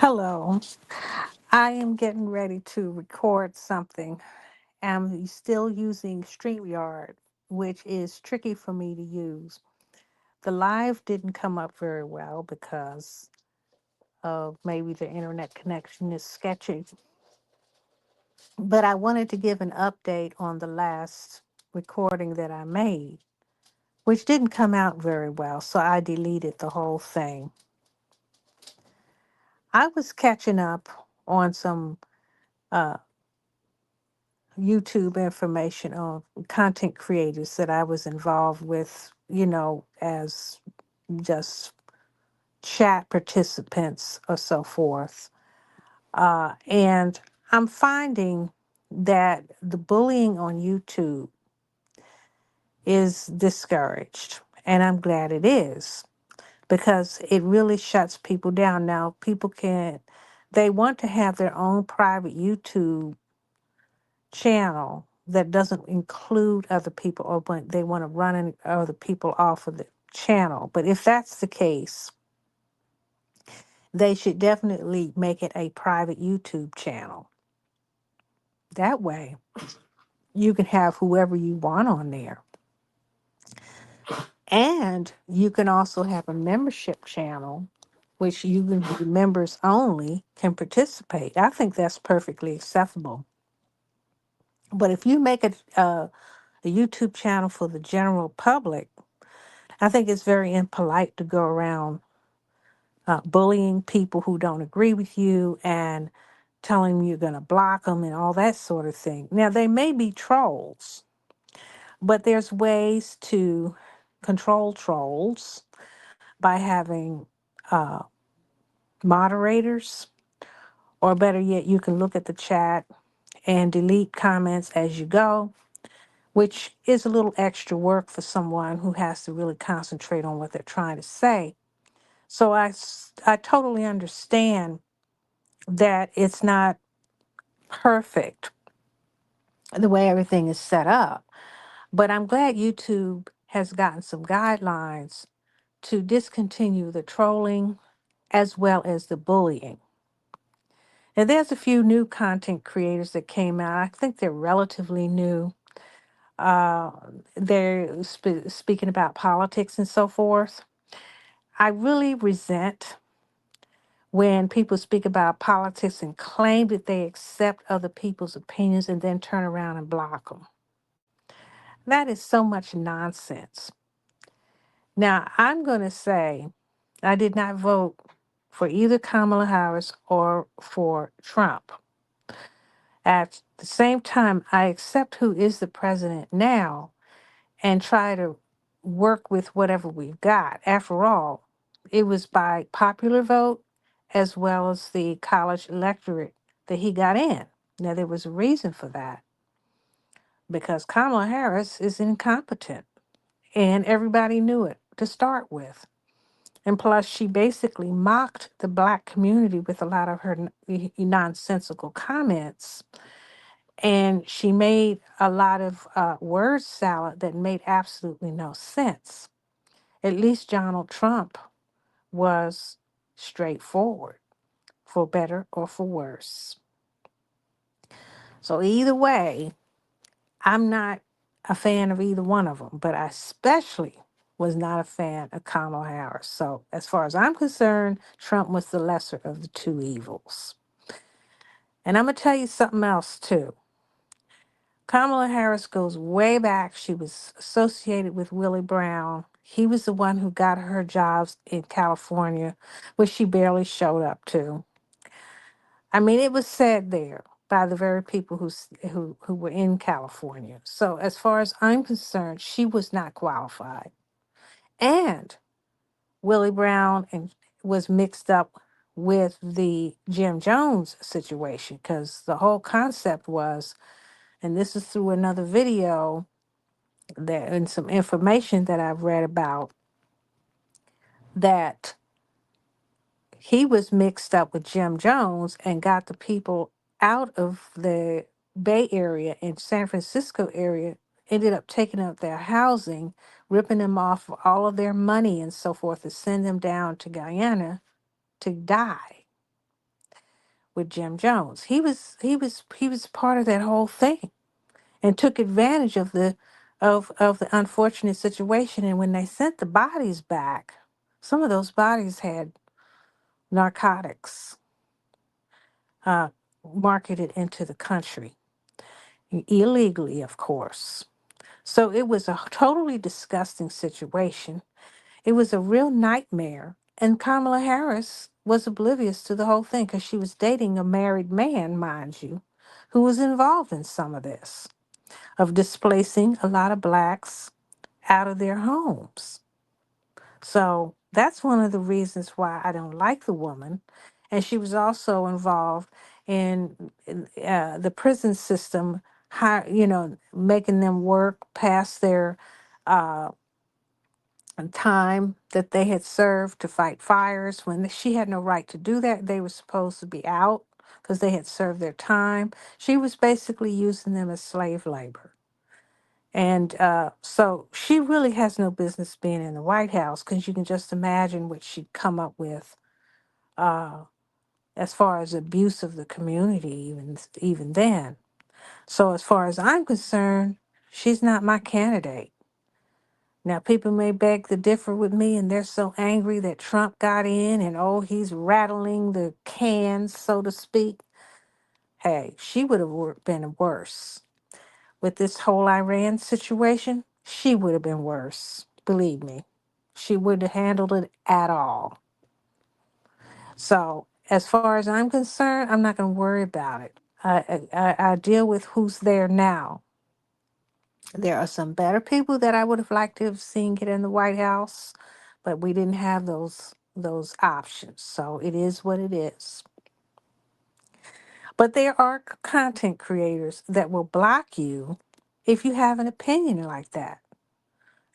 Hello. I am getting ready to record something. I'm still using StreamYard, which is tricky for me to use. The live didn't come up very well because of maybe the internet connection is sketchy. But I wanted to give an update on the last recording that I made, which didn't come out very well, so I deleted the whole thing. I was catching up on some uh, YouTube information on content creators that I was involved with, as just chat participants or so forth. And I'm finding that the bullying on YouTube is discouraged. And I'm glad it is because it really shuts people down. Now, they want to have their own private YouTube channel that doesn't include other people, or when they want to run other people off of the channel. But if that's the case, they should definitely make it a private YouTube channel. That way, you can have whoever you want on there. And you can also have a membership channel, which you can be members only can participate. I think that's perfectly acceptable. But if you make a YouTube channel for the general public, I think it's very impolite to go around bullying people who don't agree with you and telling them you're going to block them and all that sort of thing. Now, they may be trolls, but there's ways to control trolls by having uh, moderators, or better yet, you can look at the chat and delete comments as you go, which is a little extra work for someone who has to really concentrate on what they're trying to say. So I totally understand that it's not perfect the way everything is set up, but I'm glad YouTube has gotten some guidelines to discontinue the trolling as well as the bullying. And there's a few new content creators that came out. I think they're relatively new. Uh, they're speaking about politics and so forth. I really resent when people speak about politics and claim that they accept other people's opinions and then turn around and block them. That is so much nonsense. Now, I'm going to say I did not vote for either Kamala Harris or for Trump. At the same time, I accept who is the president now and try to work with whatever we've got. After all, it was by popular vote as well as the college electorate that he got in. Now, there was a reason for that because Kamala Harris is incompetent and everybody knew it to start with. And plus, she basically mocked the Black community with a lot of her nonsensical comments. And she made a lot of word salad that made absolutely no sense. At least Donald Trump was straightforward, for better or for worse. So either way, I'm not a fan of either one of them, but I especially was not a fan of Kamala Harris. So as far as I'm concerned, Trump was the lesser of the two evils. And I'm going to tell you something else too. Kamala Harris goes way back. She was associated with Willie Brown. He was the one who got her jobs in California, which she barely showed up to. I mean, it was said there by the very people who were in California. So as far as I'm concerned, she was not qualified. And Willie Brown was mixed up with the Jim Jones situation because the whole concept was, and this is through another video that and some information that I've read about, that he was mixed up with Jim Jones and got the people out of the Bay Area and San Francisco area, ended up taking up their housing, ripping them off of all of their money and so forth, to send them down to Guyana to die. with Jim Jones. He was part of that whole thing and took advantage of the unfortunate situation. And when they sent the bodies back, some of those bodies had narcotics uh, marketed into the country illegally, of course. So it was a totally disgusting situation. It was a real nightmare. And Kamala Harris was oblivious to the whole thing because she was dating a married man, mind you, who was involved in some of this, of displacing a lot of blacks out of their homes. So that's one of the reasons why I don't like the woman. And she was also involved in the prison system, making them work past their uh, time that they had served to fight fires. When she had no right to do that, they were supposed to be out because they had served their time. She was basically using them as slave labor. And so she really has no business being in the White House because you can just imagine what she'd come up with uh, as far as abuse of the community, even then. So as far as I'm concerned, she's not my candidate. Now, people may beg to differ with me, and they're so angry that Trump got in and, oh, he's rattling the cans, so to speak. Hey, she would have been worse. With this whole Iran situation, she would have been worse. Believe me, she wouldn't have handled it at all. So, as far as I'm concerned, I'm not going to worry about it. I deal with who's there now. There are some better people that I would have liked to have seen get in the White House, but we didn't have those options. So it is what it is. But there are content creators that will block you if you have an opinion like that.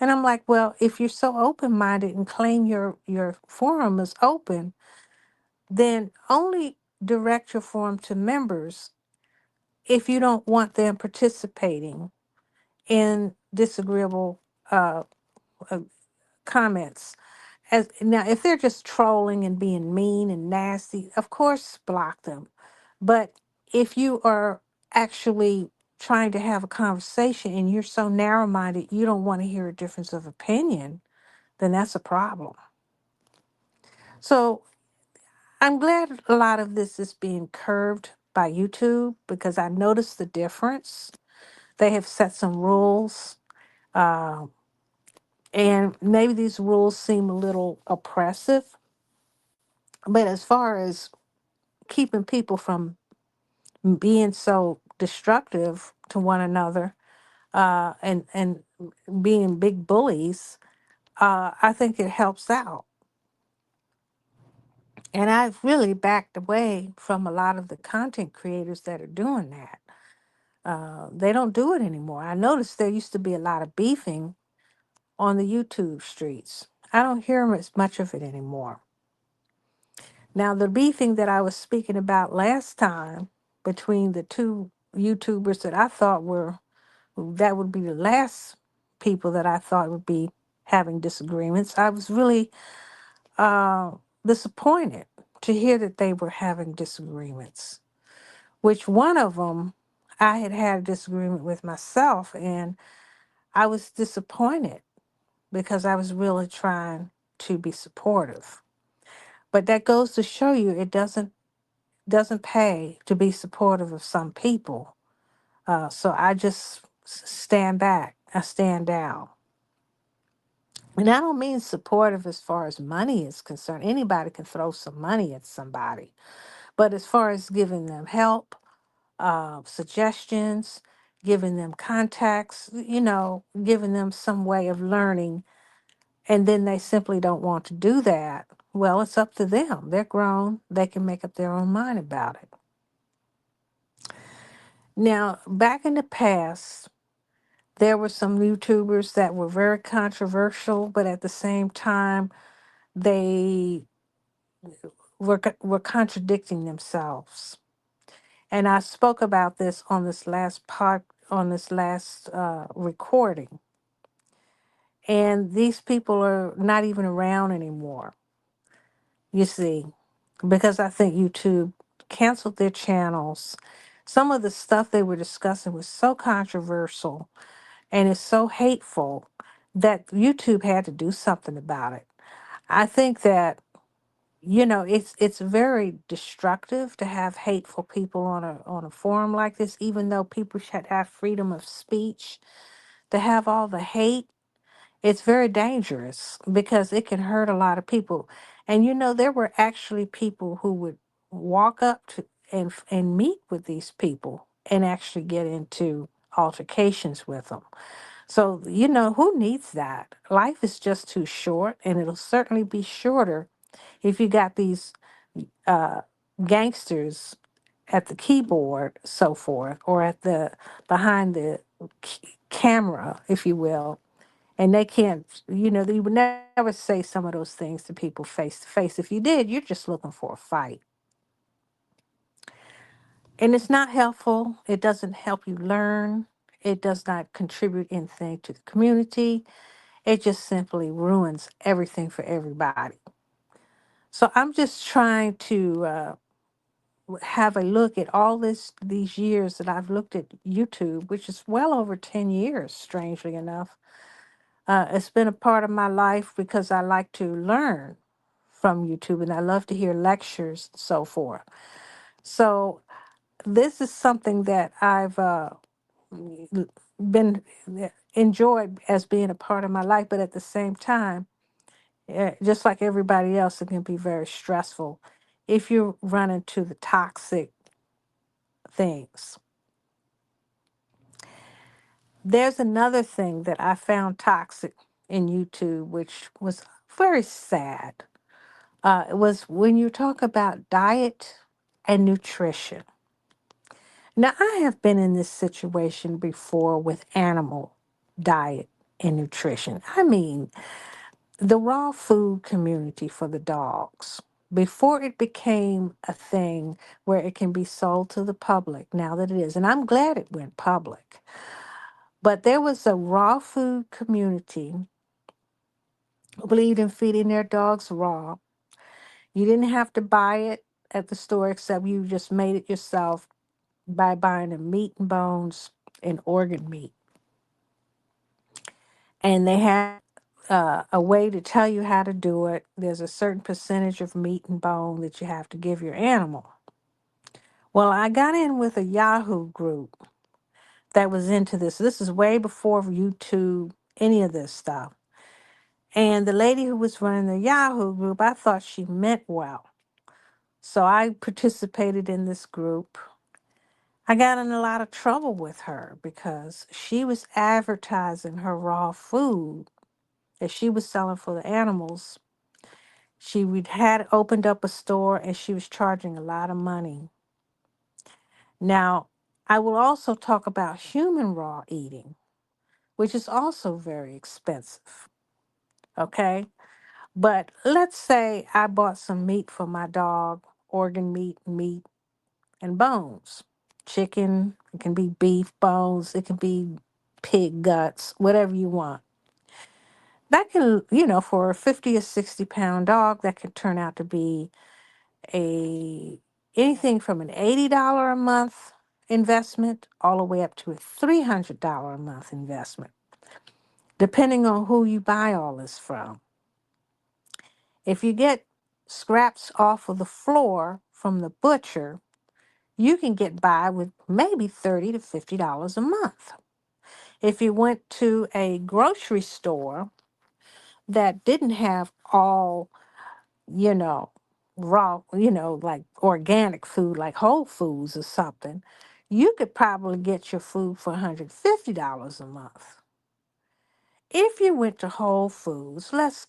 And I'm like, well, if you're so open-minded and claim your forum is open, then only direct your forum to members if you don't want them participating in disagreeable uh, uh, comments. As now, if they're just trolling and being mean and nasty, of course, block them. But if you are actually trying to have a conversation and you're so narrow-minded, you don't want to hear a difference of opinion, then that's a problem. So I'm glad a lot of this is being curbed by YouTube because I noticed the difference. They have set some rules, uh, and maybe these rules seem a little oppressive. But as far as keeping people from being so destructive to one another and being big bullies, I think it helps out. And I've really backed away from a lot of the content creators that are doing that. They don't do it anymore. I noticed there used to be a lot of beefing on the YouTube streets. I don't hear as much of it anymore. Now, the beefing that I was speaking about last time between the two YouTubers that I thought that would be the last people that I thought would be having disagreements, I was really uh, disappointed to hear that they were having disagreements, which one of them I had a disagreement with myself, and I was disappointed because I was really trying to be supportive. But that goes to show you it doesn't pay to be supportive of some people. So I just stand back. I stand down. And I don't mean supportive as far as money is concerned. Anybody can throw some money at somebody. But as far as giving them help, suggestions, giving them contacts, giving them some way of learning, and then they simply don't want to do that, well, it's up to them. They're grown. They can make up their own mind about it. Now, back in the past, there were some YouTubers that were very controversial, but at the same time, they were contradicting themselves. And I spoke about this on this last recording. And these people are not even around anymore. You see, because I think YouTube canceled their channels. Some of the stuff they were discussing was so controversial and is so hateful that YouTube had to do something about it. I think that it's very destructive to have hateful people on a forum like this, even though people should have freedom of speech. To have all the hate, it's very dangerous because it can hurt a lot of people. And there were actually people who would walk up to and meet with these people and actually get into altercations with them. So, who needs that? Life is just too short, and it'll certainly be shorter if you got these uh, gangsters at the keyboard, so forth, or at the behind the camera, if you will, and they can't, they would never say some of those things to people face to face. If you did, you're just looking for a fight. And it's not helpful. It doesn't help you learn. It does not contribute anything to the community. It just simply ruins everything for everybody. So I'm just trying to have a look at all these years that I've looked at YouTube, which is well over 10 years, strangely enough. It's been a part of my life because I like to learn from YouTube and I love to hear lectures and so forth. So this is something that I've l- been enjoyed as being a part of my life, but at the same time, just like everybody else, it can be very stressful if you run into the toxic things. There's another thing that I found toxic in YouTube, which was very sad. It was when you talk about diet and nutrition. Now, I have been in this situation before with animal diet and nutrition. I mean, the raw food community for the dogs. Before it became a thing where it can be sold to the public, now that it is, and I'm glad it went public, but there was a raw food community who believed in feeding their dogs raw. You didn't have to buy it at the store, except you just made it yourself by buying the meat and bones and organ meat. And they had a way to tell you how to do it. There's a certain percentage of meat and bone that you have to give your animal. Well, I got in with a Yahoo group that was into this. This is way before YouTube, any of this stuff. And the lady who was running the Yahoo group, I thought she meant well. So I participated in this group. I got in a lot of trouble with her because she was advertising her raw food that she was selling for the animals. She had opened up a store and she was charging a lot of money. Now, I will also talk about human raw eating, which is also very expensive. Okay. But let's say I bought some meat for my dog, organ meat, and bones. Chicken, it can be beef bones, it can be pig guts, whatever you want. That can, for a 50 or 60 pound dog, that could turn out to be a anything from an $80 a month investment all the way up to a $300 a month investment, depending on who you buy all this from. If you get scraps off of the floor from the butcher, you can get by with maybe $30 to $50 a month. If you went to a grocery store that didn't have all, you know, raw, like organic food, like Whole Foods or something, you could probably get your food for $150 a month. If you went to Whole Foods, let's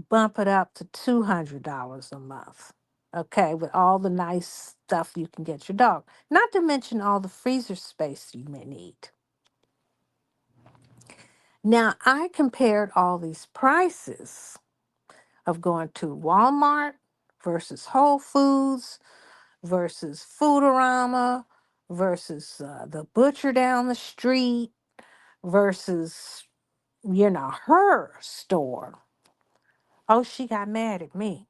bump it up to $200 a month. Okay, with all the nice stuff you can get your dog. Not to mention all the freezer space you may need. Now, I compared all these prices of going to Walmart versus Whole Foods versus Foodorama versus the butcher down the street versus, her store. Oh, she got mad at me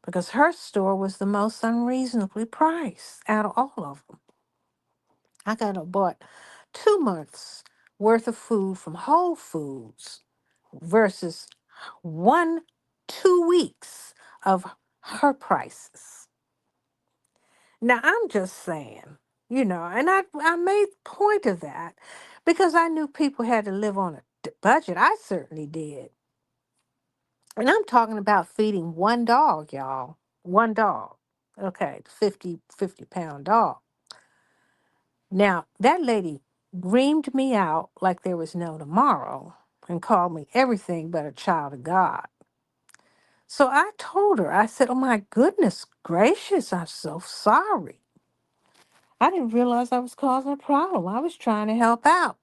because her store was the most unreasonably priced out of all of them. I got bought 2 months worth of food from Whole Foods versus 2 weeks of her prices. Now I'm just saying, and I made point of that because I knew people had to live on a budget. I certainly did. And I'm talking about feeding one dog, y'all. One dog. Okay, 50 pound dog. Now, that lady reamed me out like there was no tomorrow and called me everything but a child of God. So I told her, I said, "Oh my goodness gracious, I'm so sorry. I didn't realize I was causing a problem. I was trying to help out,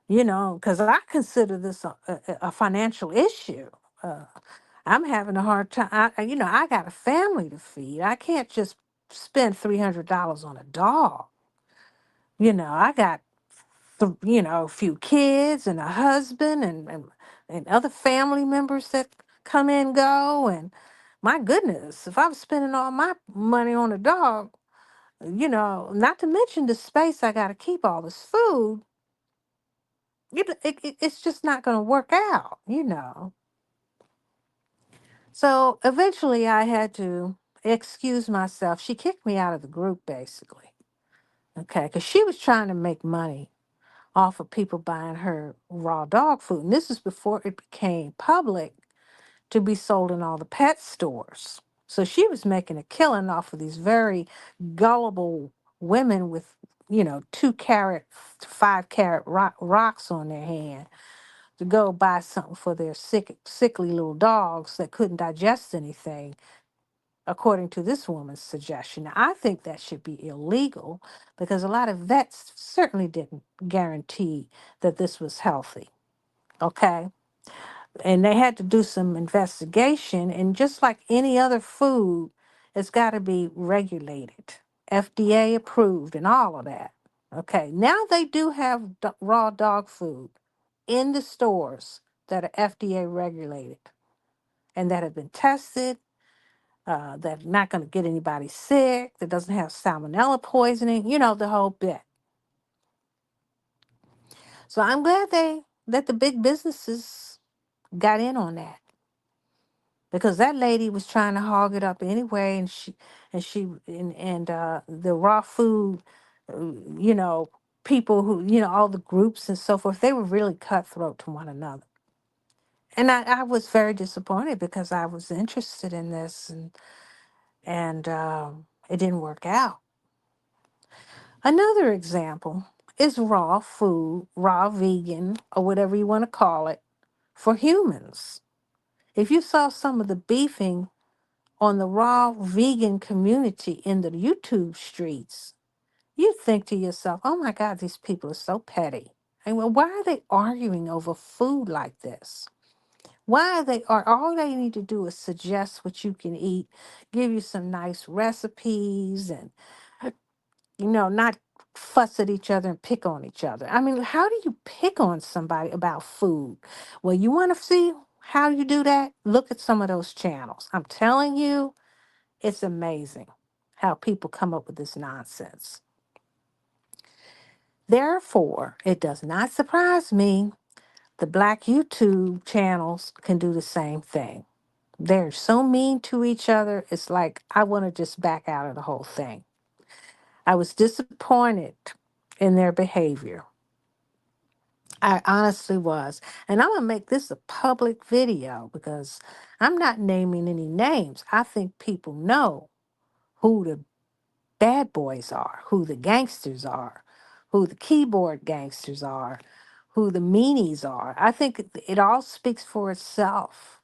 because I consider this a financial issue. Uh, I'm having a hard time. I got a family to feed. I can't just spend $300 on a dog. I got, a few kids and a husband and other family members that come and go. And my goodness, if I'm spending all my money on a dog, not to mention the space I got to keep all this food, it's just not going to work out. So eventually I had to excuse myself. She kicked me out of the group, basically. Okay, because she was trying to make money off of people buying her raw dog food. And this is before it became public to be sold in all the pet stores. So she was making a killing off of these very gullible women with, 2 carat, 5 carat rocks on their hand to go buy something for their sickly little dogs that couldn't digest anything, according to this woman's suggestion. Now, I think that should be illegal because a lot of vets certainly didn't guarantee that this was healthy. Okay. And they had to do some investigation. And just like any other food, it's got to be regulated, FDA approved, and all of that. Okay. Now they do have raw dog food in the stores that are FDA regulated and that have been tested, that are not going to get anybody sick, that doesn't have salmonella poisoning, the whole bit. So I'm glad that the big businesses got in on that because that lady was trying to hog it up anyway, and the raw food, uh, you know, people who all the groups and so forth, they were really cutthroat to one another. And I was very disappointed because I was interested in this and it didn't work out. Another example is raw food, raw vegan, or whatever you want to call it, for humans. If you saw some of the beefing on the raw vegan community in the YouTube streets, you'd think to yourself, oh my God, these people are so petty. And well, why are they arguing over food like this? Why are they are all they need to do is suggest what you can eat, give you some nice recipes, and not fuss at each other and pick on each other. I mean, how do you pick on somebody about food? Well, you want to see how you do that? Look at some of those channels. I'm telling you, it's amazing how people come up with this nonsense. Therefore, it does not surprise me the black YouTube channels can do the same thing. They're so mean to each other. It's like I want to just back out of the whole thing. I was disappointed in their behavior. I honestly was. And I'm going to make this a public video because I'm not naming any names. I think people know who the bad boys are, who the gangsters are, who the keyboard gangsters are, who the meanies are. I think it all speaks for itself.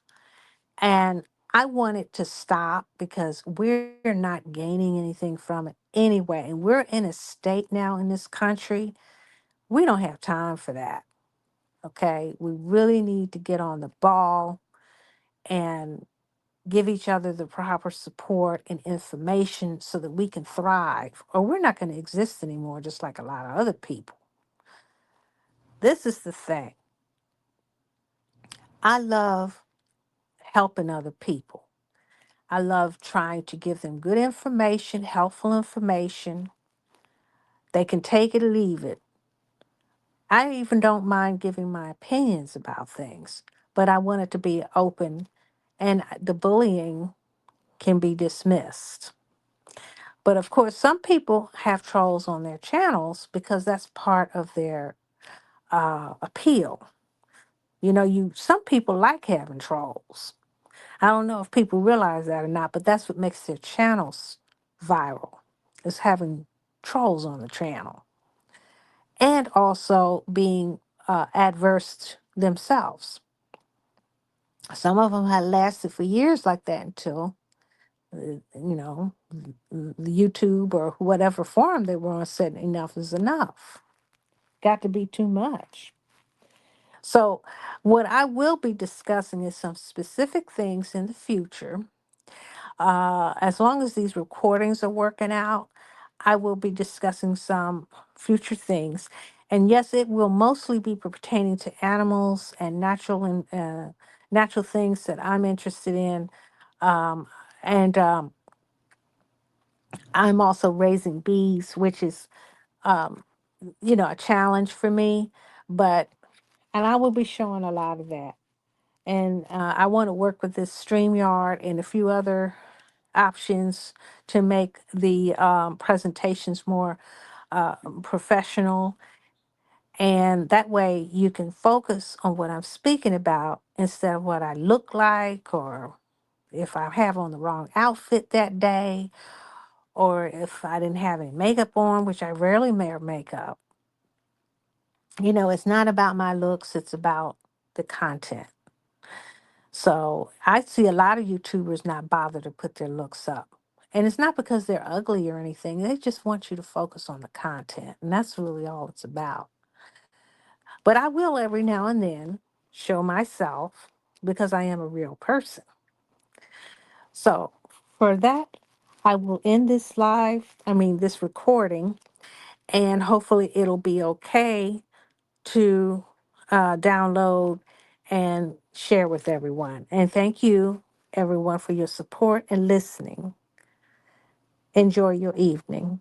And I want it to stop because we're not gaining anything from it anyway. And we're in a state now in this country, we don't have time for that. Okay. We really need to get on the ball and give each other the proper support and information so that we can thrive, or we're not going to exist anymore, just like a lot of other people. This is the thing. I love helping other people. I love trying to give them good information, helpful information. They can take it or leave it. I even don't mind giving my opinions about things, but I want it to be open and the bullying can be dismissed. But of course, some people have trolls on their channels because that's part of their appeal. You know, some people like having trolls. I don't know if people realize that or not, but that's what makes their channels viral, is having trolls on the channel and also being adverse themselves. Some of them had lasted for years like that until, the YouTube or whatever forum they were on said enough is enough. Got to be too much. So, what I will be discussing is some specific things in the future. As long as these recordings are working out, I will be discussing some future things. And yes, it will mostly be pertaining to animals and natural things that I'm interested in. Um, and I'm also raising bees, which is, um, a challenge for me. But and I will be showing a lot of that. And I want to work with this StreamYard and a few other options to make the presentations more professional. And that way you can focus on what I'm speaking about instead of what I look like, or if I have on the wrong outfit that day, or if I didn't have any makeup on, which I rarely wear makeup. It's not about my looks, it's about the content. So I see a lot of YouTubers not bother to put their looks up. And it's not because they're ugly or anything. They just want you to focus on the content. And that's really all it's about. But I will every now and then show myself because I am a real person. So for that, I will end this recording, and hopefully it'll be okay to download and share with everyone. And thank you, everyone, for your support and listening. Enjoy your evening.